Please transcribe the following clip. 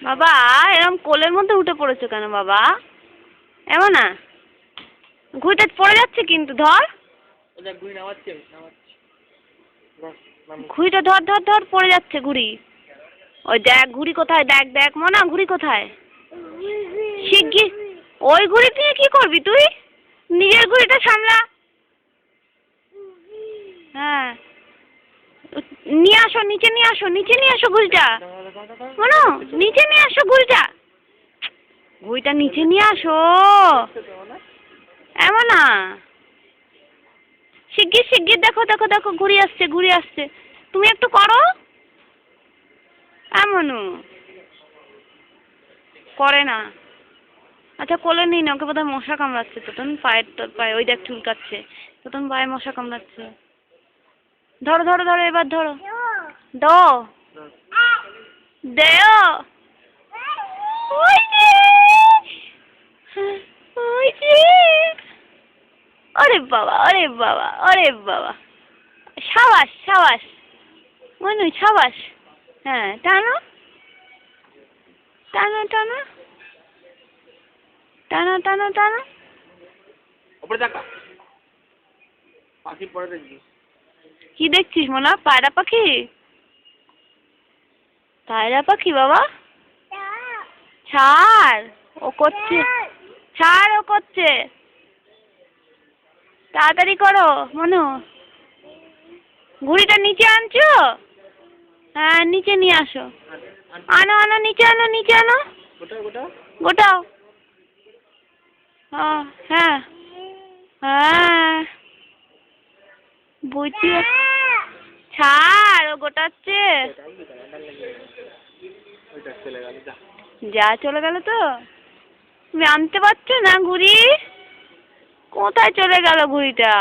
বাবা এরকম কোলের মধ্যে উঠে পড়েছো কেন বাবা? এমন না, ঘুড়িটা পড়ে যাচ্ছে কিন্তু, ধর ঘুড়িটা, ধর ধর ধর, পড়ে যাচ্ছে ঘুড়ি। ওই দেখ ঘুড়ি কোথায়, দেখ দেখ মনা, ঘুড়ি কোথায়? শিগগির ওই ঘুড়ি দিয়ে কি করবি তুই? নিজের ঘুড়িটা সামলা। হ্যাঁ, নিয়ে আসো, নিচে নিয়ে আসো, নিচে নিয়ে আসো ঘুড়িটা। শোনো, নিচে নিয়ে আসো ঘুড়িটা, ঘুড়িটা নিচে নিয়ে আসো। এমন না, শিগগির শিগগির, দেখো দেখো দেখো, ঘুড়ি আসছে, ঘুড়ি আসছে, তুমি একটু করো। এমনও করে না। আচ্ছা কোলে নিন, ওকে বোধহয় মশা কামড়াচ্ছে, তোর পায়ের, তোর পায়ে ওই দেখ চুলকাচ্ছে, তোর পায়ে মশা কামড়াচ্ছে। ধরো ধরো ধরো, এবার ধরো, দো দেও, ওই যে, ওই যে, ওরে বাবা, ওরে বাবা, ওরে বাবা, সাবাস সাবাস মনু, সাবাস। হ্যাঁ, টানো টানো টানো টানো টানো টানো। কি দেখছিস মোনা? পায়রা পাখি? পায়রা পাখি বাবা? ছাড়, ও করছে, ছাড়, ও করছে, তাড়াতাড়ি করো মনু। ঘুড়িটা নিচে আনছো? হ্যাঁ, নিচে নিয়ে আসো, আনো আনো, নিচে আনো, নিচে আনো, গোটাও। হ্যাঁ হ্যাঁ হ্যাঁ, বুঝছি। ছাড়, ও গোটাচ্ছে। যা, চলে গেল তো? তুমি আনতে পারছো না ঘুড়ি? কোথায় চলে গেল ঘুড়িটা?